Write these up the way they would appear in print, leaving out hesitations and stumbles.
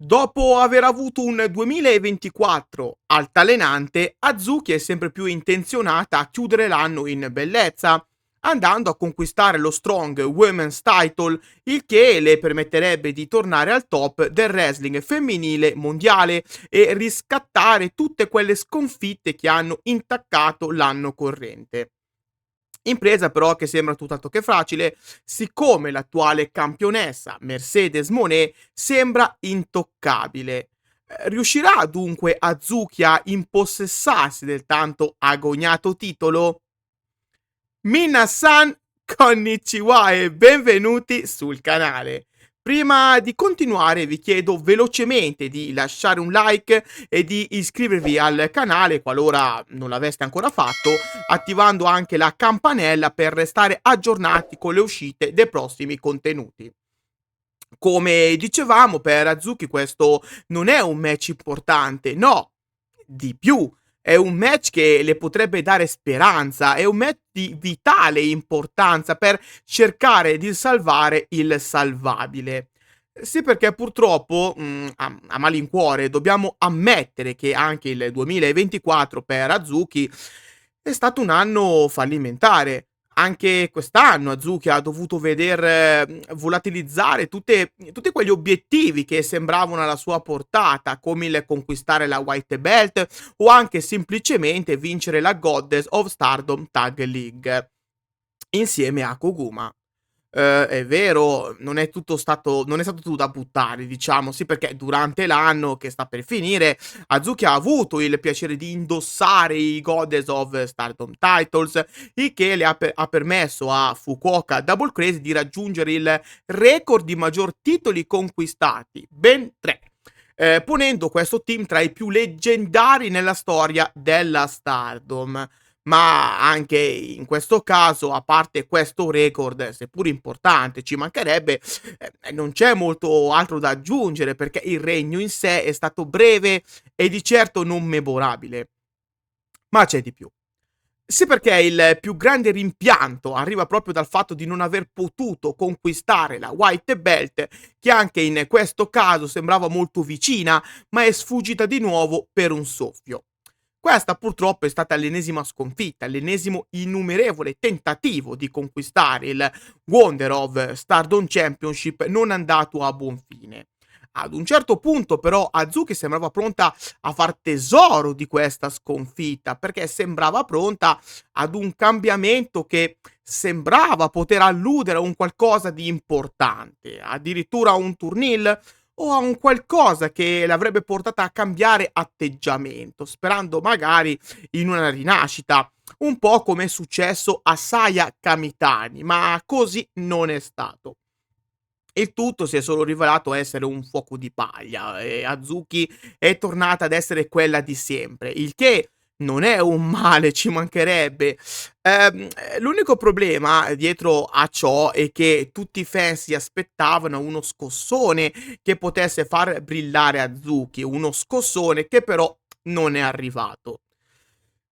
Dopo aver avuto un 2024 altalenante, Azuki è sempre più intenzionata a chiudere l'anno in bellezza, andando a conquistare lo Strong Women's Title, il che le permetterebbe di tornare al top del wrestling femminile mondiale e riscattare tutte quelle sconfitte che hanno intaccato l'anno corrente. Impresa però che sembra tutt'altro che facile, siccome l'attuale campionessa Mercedes Moné sembra intoccabile. Riuscirà dunque Azuki a impossessarsi del tanto agognato titolo? Minna-san, konnichiwa e benvenuti sul canale. Prima di continuare vi chiedo velocemente di lasciare un like e di iscrivervi al canale qualora non l'aveste ancora fatto, attivando anche la campanella per restare aggiornati con le uscite dei prossimi contenuti. Come dicevamo, per Azuki questo non è un match importante, no, di più, è un match che le potrebbe dare speranza, è un match di vitale importanza per cercare di salvare il salvabile. Sì, perché purtroppo, a malincuore, dobbiamo ammettere che anche il 2024 per Azuki è stato un anno fallimentare. Anche quest'anno Azuki ha dovuto veder volatilizzare tutti quegli obiettivi che sembravano alla sua portata, come il conquistare la White Belt o anche semplicemente vincere la Goddess of Stardom Tag League insieme a Koguma. È vero, non è stato tutto da buttare, diciamo, sì, perché durante l'anno che sta per finire, Azuki ha avuto il piacere di indossare i Goddess of Stardom Titles, il che ha permesso a Fukuoka Double Crazy di raggiungere il record di maggior titoli conquistati, ben 3. Ponendo questo team tra i più leggendari nella storia della Stardom. Ma anche in questo caso, a parte questo record, seppur importante, ci mancherebbe, non c'è molto altro da aggiungere perché il regno in sé è stato breve e di certo non memorabile. Ma c'è di più. Sì, perché il più grande rimpianto arriva proprio dal fatto di non aver potuto conquistare la White Belt, che anche in questo caso sembrava molto vicina, ma è sfuggita di nuovo per un soffio. Questa purtroppo è stata l'ennesima sconfitta, l'ennesimo innumerevole tentativo di conquistare il Wonder of Stardom Championship non andato a buon fine. Ad un certo punto però Azuki sembrava pronta a far tesoro di questa sconfitta, perché sembrava pronta ad un cambiamento che sembrava poter alludere a un qualcosa di importante, addirittura a un turnil o a un qualcosa che l'avrebbe portata a cambiare atteggiamento, sperando magari in una rinascita, un po' come è successo a Saya Kamitani, ma così non è stato. Il tutto si è solo rivelato essere un fuoco di paglia e Azuki è tornata ad essere quella di sempre, il che non è un male, ci mancherebbe. L'unico problema dietro a ciò è che tutti i fan si aspettavano uno scossone che potesse far brillare Azuki, uno scossone che però non è arrivato.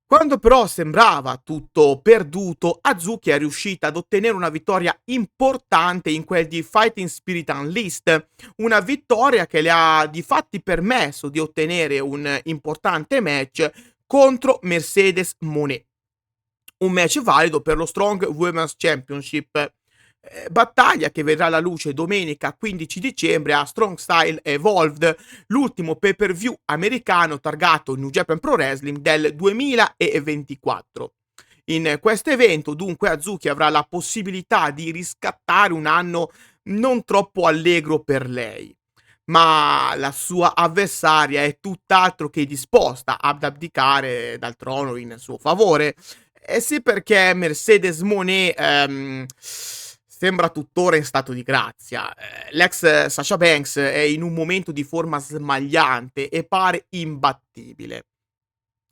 Quando però sembrava tutto perduto, Azuki è riuscita ad ottenere una vittoria importante in quel di Fighting Spirit Unleashed, una vittoria che le ha di fatti permesso di ottenere un importante match contro Mercedes Moné, un match valido per lo Strong Women's Championship. Battaglia che vedrà la luce domenica 15 dicembre a Strong Style Evolved, l'ultimo pay per view americano targato New Japan Pro Wrestling del 2024. In questo evento dunque Azuki avrà la possibilità di riscattare un anno non troppo allegro per lei, ma la sua avversaria è tutt'altro che disposta ad abdicare dal trono in suo favore. Eh sì, perché Mercedes Moné sembra tuttora in stato di grazia. L'ex Sasha Banks è in un momento di forma smagliante e pare imbattibile.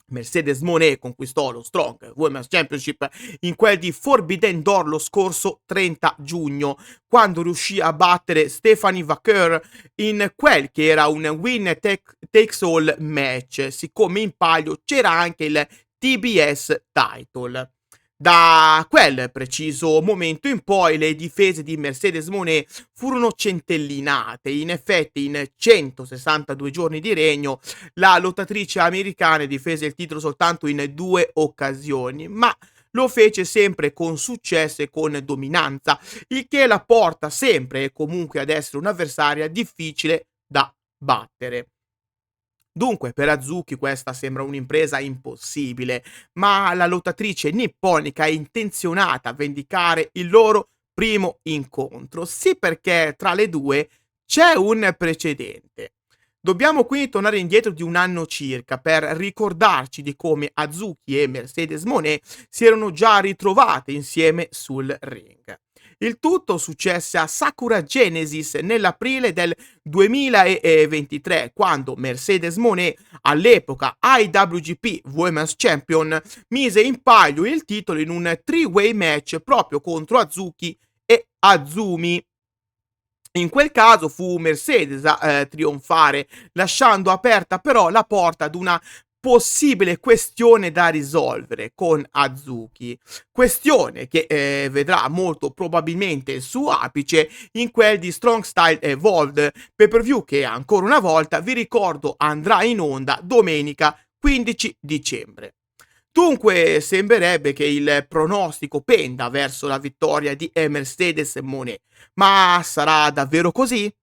Mercedes Moné conquistò lo Strong Women's Championship in quel di Forbidden Door lo scorso 30 giugno, quando riuscì a battere Stephanie Vaquer in quel che era un takes all match, siccome in palio c'era anche il TBS title. Da quel preciso momento in poi le difese di Mercedes Moné furono centellinate. In effetti, in 162 giorni di regno, la lottatrice americana difese il titolo soltanto in 2 occasioni, ma lo fece sempre con successo e con dominanza, il che la porta sempre e comunque ad essere un'avversaria difficile da battere. Dunque, per Azuki questa sembra un'impresa impossibile, ma la lottatrice nipponica è intenzionata a vendicare il loro primo incontro. Sì, perché tra le due c'è un precedente. Dobbiamo quindi tornare indietro di un anno circa per ricordarci di come Azuki e Mercedes Moné si erano già ritrovate insieme sul ring. Il tutto successe a Sakura Genesis nell'aprile del 2023, quando Mercedes Moné, all'epoca IWGP Women's Champion, mise in palio il titolo in un three-way match proprio contro Azuki e Azumi. In quel caso fu Mercedes a trionfare, lasciando aperta però la porta ad una possibile questione da risolvere con Azuki. Questione che vedrà molto probabilmente il suo apice in quel di Strong Style Evolved, pay-per-view che ancora una volta, vi ricordo, andrà in onda domenica 15 dicembre. Dunque sembrerebbe che il pronostico penda verso la vittoria di Mercedes Moné, ma sarà davvero così?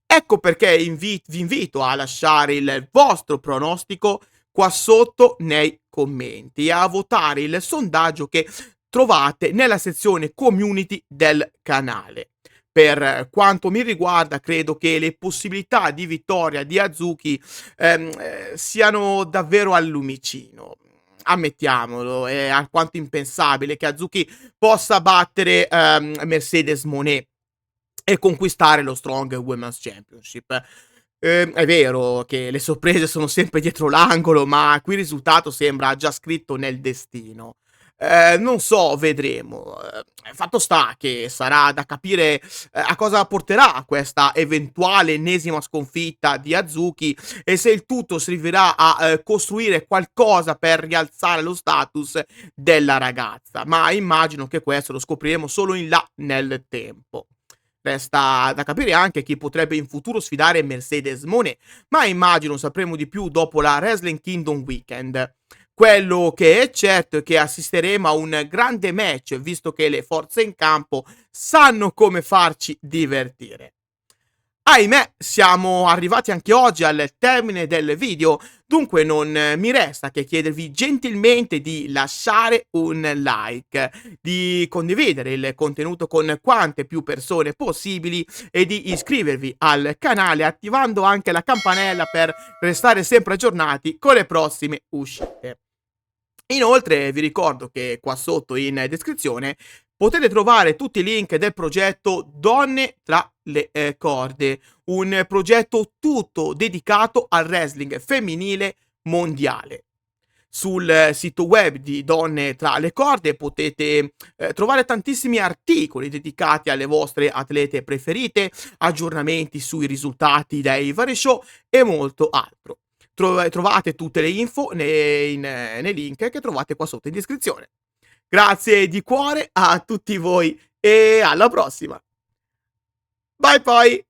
Ecco perché vi invito a lasciare il vostro pronostico qua sotto nei commenti e a votare il sondaggio che trovate nella sezione community del canale. Per quanto mi riguarda, credo che le possibilità di vittoria di Azuki siano davvero al lumicino. Ammettiamolo, è alquanto impensabile che Azuki possa battere Mercedes Moné e conquistare lo Strong Women's Championship. È vero che le sorprese sono sempre dietro l'angolo, ma qui il risultato sembra già scritto nel destino. Non so, vedremo. Fatto sta che sarà da capire a cosa porterà questa eventuale ennesima sconfitta di Azuki e se il tutto servirà a costruire qualcosa per rialzare lo status della ragazza. Ma immagino che questo lo scopriremo solo in là nel tempo. Resta da capire anche chi potrebbe in futuro sfidare Mercedes Moné, ma immagino sapremo di più dopo la Wrestling Kingdom Weekend. Quello che è certo è che assisteremo a un grande match, visto che le forze in campo sanno come farci divertire. Ahimè, siamo arrivati anche oggi al termine del video, dunque non mi resta che chiedervi gentilmente di lasciare un like, di condividere il contenuto con quante più persone possibili e di iscrivervi al canale attivando anche la campanella per restare sempre aggiornati con le prossime uscite. Inoltre vi ricordo che qua sotto in descrizione potete trovare tutti i link del progetto Donne tra le corde, un progetto tutto dedicato al wrestling femminile mondiale. Sul sito web di Donne tra le corde potete trovare tantissimi articoli dedicati alle vostre atlete preferite, aggiornamenti sui risultati dei vari show e molto altro. Trovate tutte le info nei link che trovate qua sotto in descrizione. Grazie di cuore a tutti voi e alla prossima. Bye bye!